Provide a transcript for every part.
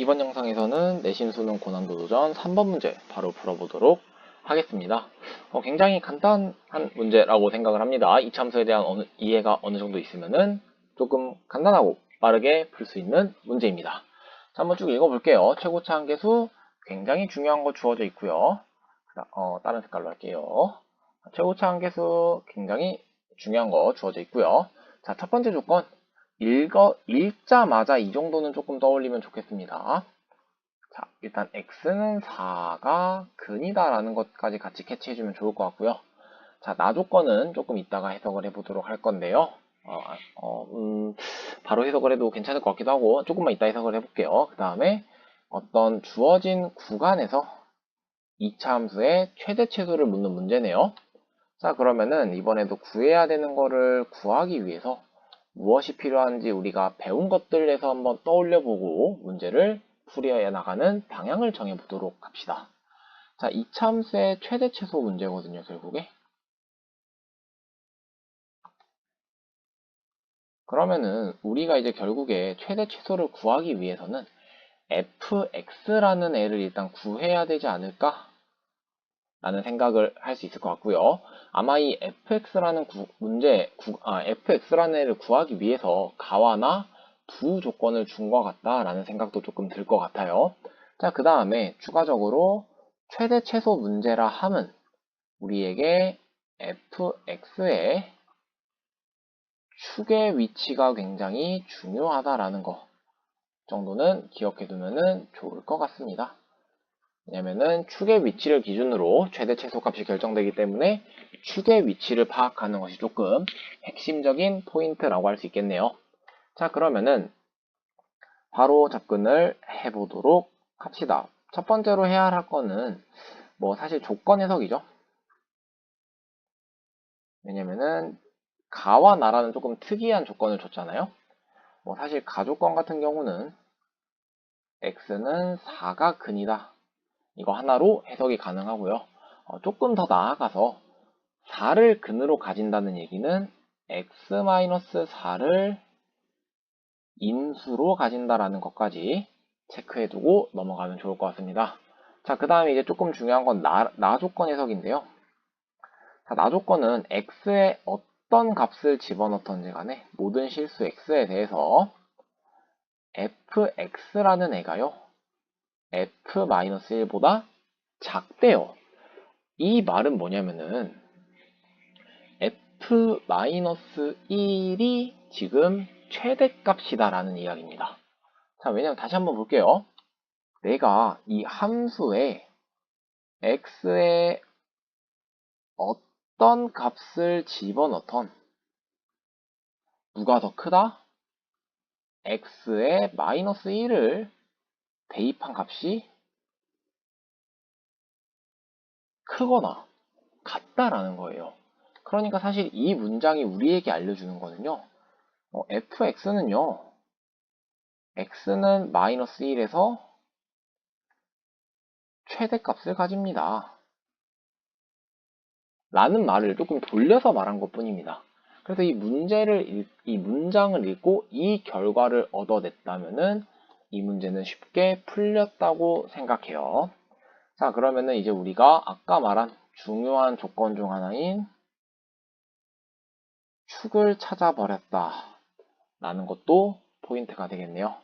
이번 영상에서는 내신 수능 고난도 도전 3번 문제 바로 풀어보도록 하겠습니다. 굉장히 간단한 문제라고 생각을 합니다. 이참수에 대한 이해가 어느 정도 있으면은 조금 간단하고 빠르게 풀 수 있는 문제입니다. 자, 한번 쭉 읽어볼게요. 최고차 한계수 굉장히 중요한 거 주어져 있고요. 다른 색깔로 할게요. 최고차 한계수 굉장히 중요한 거 주어져 있고요. 자, 첫 번째 조건. 읽자마자 이 정도는 조금 떠올리면 좋겠습니다. 자, 일단 x는 4가 근이다 라는 것까지 같이 캐치해주면 좋을 것 같고요. 자, 나 조건은 조금 이따가 해석을 해보도록 할 건데요. 바로 해석을 해도 괜찮을 것 같기도 하고 조금만 이따 해석을 해볼게요. 그 다음에 어떤 주어진 구간에서 이차 함수의 최대 최소를 묻는 문제네요. 자, 그러면은 이번에도 구해야 되는 거를 구하기 위해서 무엇이 필요한지 우리가 배운 것들에서 한번 떠올려보고 문제를 풀이해 나가는 방향을 정해보도록 합시다. 자, 이참수의 최대 최소 문제거든요, 결국에. 그러면은 우리가 이제 결국에 최대 최소를 구하기 위해서는 fx라는 애를 일단 구해야 되지 않을까? 라는 생각을 할 수 있을 것 같고요. 아마 이 fx라는 fx라는 애를 구하기 위해서 가와나 두 조건을 준 것 같다라는 생각도 조금 들 것 같아요. 자, 그 다음에 추가적으로 최대 최소 문제라 함은 우리에게 fx의 축의 위치가 굉장히 중요하다라는 거 정도는 기억해 두면 좋을 것 같습니다. 왜냐면은 축의 위치를 기준으로 최대 최소 값이 결정되기 때문에 축의 위치를 파악하는 것이 조금 핵심적인 포인트라고 할 수 있겠네요. 자, 그러면은 바로 접근을 해보도록 합시다. 첫 번째로 해야 할 거는 사실 조건 해석이죠. 왜냐면은 가와 나라는 조금 특이한 조건을 줬잖아요. 사실 가조건 같은 경우는 x는 4가 근이다. 이거 하나로 해석이 가능하고요. 조금 더 나아가서 4를 근으로 가진다는 얘기는 x-4를 인수로 가진다라는 것까지 체크해두고 넘어가면 좋을 것 같습니다. 자, 그 다음에 이제 조금 중요한 건 나 조건 해석인데요. 자, 나 조건은 x에 어떤 값을 집어넣던지 간에 모든 실수 x에 대해서 fx라는 애가요. f-1보다 작대요. 이 말은 뭐냐면은 f-1이 지금 최대값이다 라는 이야기입니다. 자, 왜냐면 다시 한번 볼게요. 내가 이 함수에 x에 어떤 값을 집어넣던 누가 더 크다? x에 마이너스 1을 대입한 값이 크거나 같다라는 거예요. 그러니까 사실 이 문장이 우리에게 알려주는 거는요. fx는요. x는 마이너스 1에서 최대값을 가집니다. 라는 말을 조금 돌려서 말한 것 뿐입니다. 그래서 이 문장을 읽고 이 결과를 얻어냈다면은 이 문제는 쉽게 풀렸다고 생각해요. 자, 그러면은 이제 우리가 아까 말한 중요한 조건 중 하나인 축을 찾아버렸다 라는 것도 포인트가 되겠네요.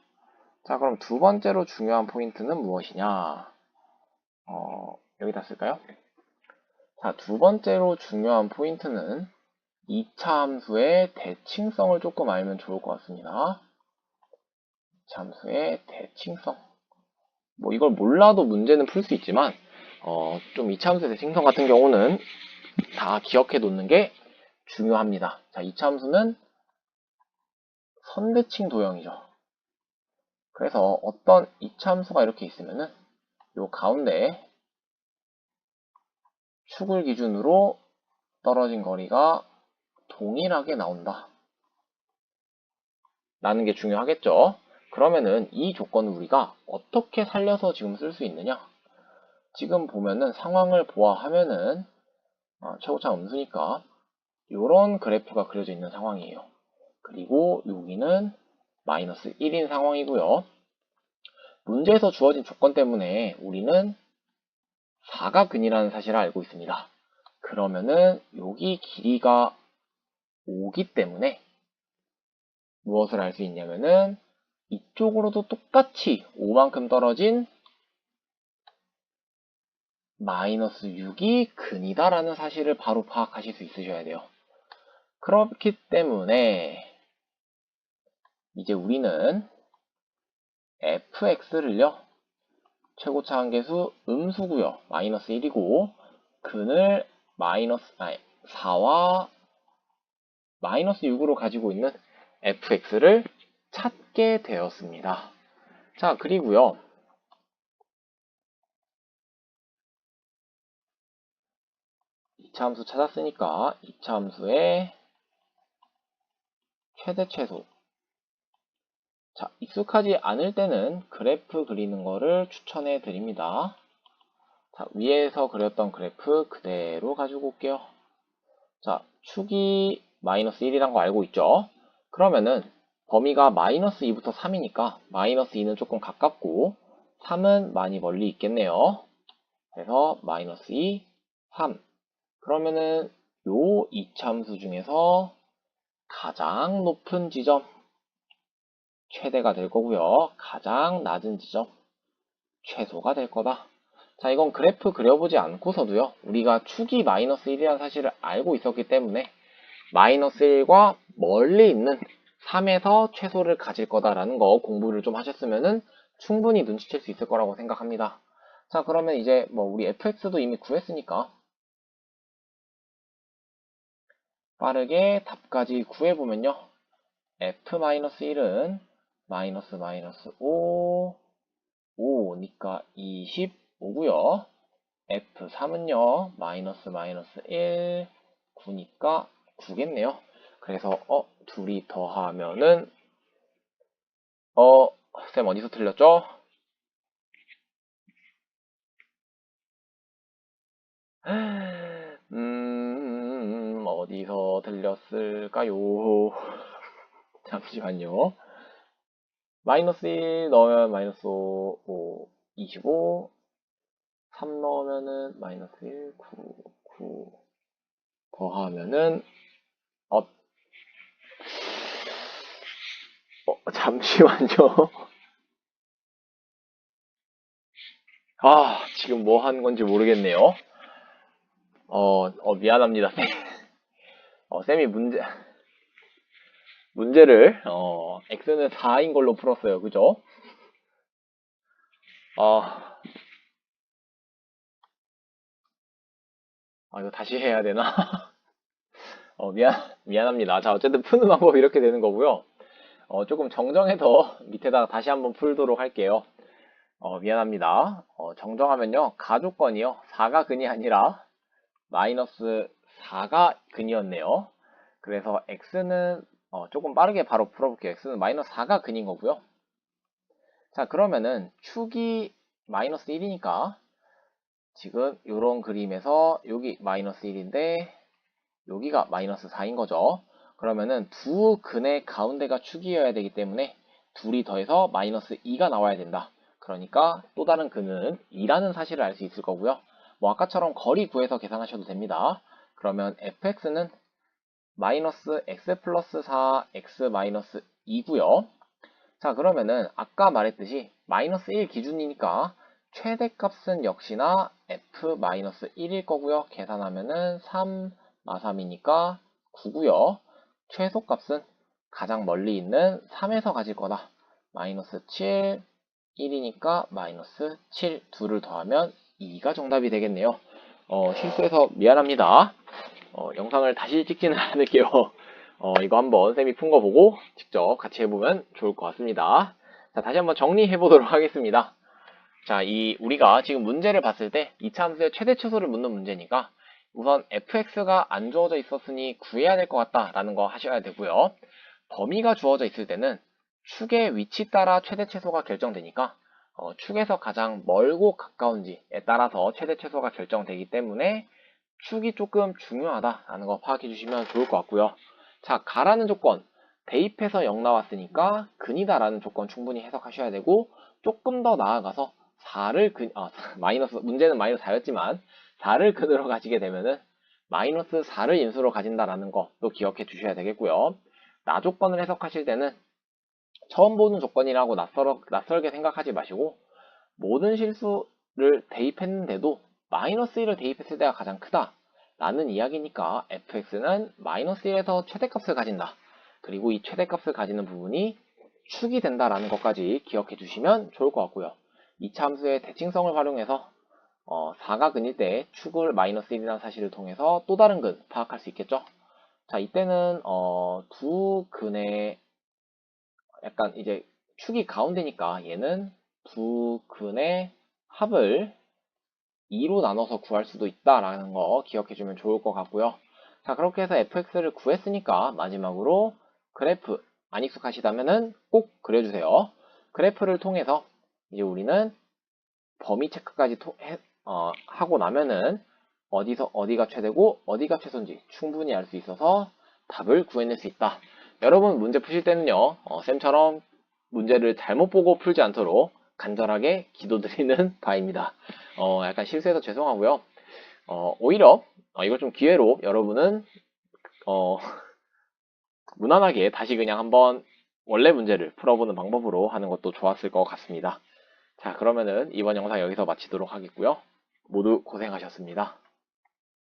자, 그럼 두 번째로 중요한 포인트는 무엇이냐? 여기다 쓸까요? 자, 두 번째로 중요한 포인트는 2차 함수의 대칭성을 조금 알면 좋을 것 같습니다. 2차 함수의 대칭성. 이걸 몰라도 문제는 풀 수 있지만, 좀 2차 함수의 대칭성 같은 경우는 다 기억해 놓는 게 중요합니다. 자, 2차 함수는 선대칭 도형이죠. 그래서 어떤 2차 함수가 이렇게 있으면은, 요 가운데 축을 기준으로 떨어진 거리가 동일하게 나온다. 라는 게 중요하겠죠. 그러면은 이 조건을 우리가 어떻게 살려서 지금 쓸 수 있느냐? 지금 보면은 상황을 보아하면은 최고차 음수니까 이런 그래프가 그려져 있는 상황이에요. 그리고 여기는 마이너스 1인 상황이고요. 문제에서 주어진 조건 때문에 우리는 사각근이라는 사실을 알고 있습니다. 그러면은 여기 길이가 5기 때문에 무엇을 알 수 있냐면은 이쪽으로도 똑같이 5만큼 떨어진 마이너스 6이 근이다라는 사실을 바로 파악하실 수 있으셔야 돼요. 그렇기 때문에 이제 우리는 fx를요, 최고차 한계수 음수고요, 마이너스 1이고 근을 4와 마이너스 6으로 가지고 있는 fx를 찾게 되었습니다. 자, 그리고요, 이차 함수 찾았으니까 이차 함수의 최대 최소. 자, 익숙하지 않을 때는 그래프 그리는 거를 추천해 드립니다. 자, 위에서 그렸던 그래프 그대로 가지고 올게요. 자, 축이 마이너스 1이란 거 알고 있죠? 그러면은 범위가 마이너스 2부터 3이니까 마이너스 2는 조금 가깝고 3은 많이 멀리 있겠네요. 그래서 마이너스 2, 3. 그러면은 요 이차함수 중에서 가장 높은 지점 최대가 될 거고요. 가장 낮은 지점 최소가 될 거다. 자, 이건 그래프 그려보지 않고서도요, 우리가 축이 마이너스 1이라는 사실을 알고 있었기 때문에 마이너스 1과 멀리 있는 3에서 최소를 가질 거다라는 거 공부를 좀 하셨으면은 충분히 눈치챌 수 있을 거라고 생각합니다. 자, 그러면 이제 뭐 우리 fx도 이미 구했으니까 빠르게 답까지 구해보면요, f-1은 마이너스 5, 5니까 25고요. F3은요, 마이너스 1, 9니까 9겠네요. 그래서, 둘이 더하면은, 쌤 어디서 틀렸죠? 어디서 틀렸을까요? 잠시만요. 마이너스 1 넣으면 마이너스 5, 25, 3 넣으면은 마이너스 1, 9 더하면은 잠시만요. 지금 뭐 하는 건지 모르겠네요. 미안합니다, 쌤. 쌤이 문제를, x는 4인 걸로 풀었어요. 그죠? 이거 다시 해야 되나? 미안합니다. 자, 어쨌든 푸는 방법이 이렇게 되는 거고요. 조금 정정해서 밑에다가 다시 한번 풀도록 할게요. 미안합니다. 정정하면요, 가조건이요, 4가 근이 아니라 마이너스 4가 근이었네요. 그래서 x는 조금 빠르게 바로 풀어볼게요. x는 마이너스 4가 근인 거고요. 자, 그러면은 축이 마이너스 1이니까 지금 이런 그림에서 여기 마이너스 1인데 여기가 마이너스 4인 거죠. 그러면은 두 근의 가운데가 축이어야 되기 때문에 둘이 더해서 마이너스 2가 나와야 된다. 그러니까 또 다른 근은 2라는 사실을 알 수 있을 거고요. 뭐 아까처럼 거리 구해서 계산하셔도 됩니다. 그러면 fx는 마이너스 x 플러스 4 x 마이너스 2고요. 자, 그러면은 아까 말했듯이 마이너스 1 기준이니까 최대값은 역시나 f-1일 거고요. 계산하면은 3 마3이니까 9고요. 최소값은 가장 멀리 있는 3에서 가질 거다. 마이너스 7, 1이니까 마이너스 7, 2를 더하면 2가 정답이 되겠네요. 실수해서 미안합니다. 영상을 다시 찍지는 않을게요. 이거 한번 쌤이 푼 거 보고 직접 같이 해보면 좋을 것 같습니다. 자, 다시 한번 정리해 보도록 하겠습니다. 자, 우리가 지금 문제를 봤을 때 2차 함수의 최대 최소를 묻는 문제니까 우선 fx가 안 주어져 있었으니 구해야 될 것 같다라는 거 하셔야 되고요. 범위가 주어져 있을 때는 축의 위치 따라 최대 최소가 결정되니까 축에서 가장 멀고 가까운지에 따라서 최대 최소가 결정되기 때문에 축이 조금 중요하다라는 거 파악해 주시면 좋을 것 같고요. 자, 가라는 조건. 대입해서 0 나왔으니까 근이다라는 조건 충분히 해석하셔야 되고, 조금 더 나아가서 4를 마이너스, 문제는 마이너스 4였지만 4를 근으로 가지게 되면은 마이너스 4를 인수로 가진다라는 것도 기억해 주셔야 되겠고요. 나 조건을 해석하실 때는 처음 보는 조건이라고 낯설게 생각하지 마시고, 모든 실수를 대입했는데도 마이너스 1을 대입했을 때가 가장 크다 라는 이야기니까 fx는 마이너스 1에서 최대값을 가진다. 그리고 이 최대값을 가지는 부분이 축이 된다라는 것까지 기억해 주시면 좋을 것 같고요. 2차 함수의 대칭성을 활용해서 4가 근일 때 축을 마이너스 1이라는 사실을 통해서 또 다른 근 파악할 수 있겠죠. 자, 이때는 두 근의 약간 이제 축이 가운데니까 얘는 두 근의 합을 2로 나눠서 구할 수도 있다라는 거 기억해주면 좋을 것 같고요. 자, 그렇게 해서 fx를 구했으니까 마지막으로 그래프 안 익숙하시다면은 꼭 그려주세요. 그래프를 통해서 이제 우리는 범위 체크까지 하고 나면은 어디가 최대고 어디가 최소인지 충분히 알 수 있어서 답을 구해낼 수 있다. 여러분 문제 푸실 때는요, 쌤처럼 문제를 잘못 보고 풀지 않도록 간절하게 기도드리는 바입니다. 약간 실수해서 죄송하고요. 오히려 이걸 좀 기회로 여러분은 무난하게 다시 그냥 한번 원래 문제를 풀어보는 방법으로 하는 것도 좋았을 것 같습니다. 자, 그러면은 이번 영상 여기서 마치도록 하겠고요. 모두 고생하셨습니다.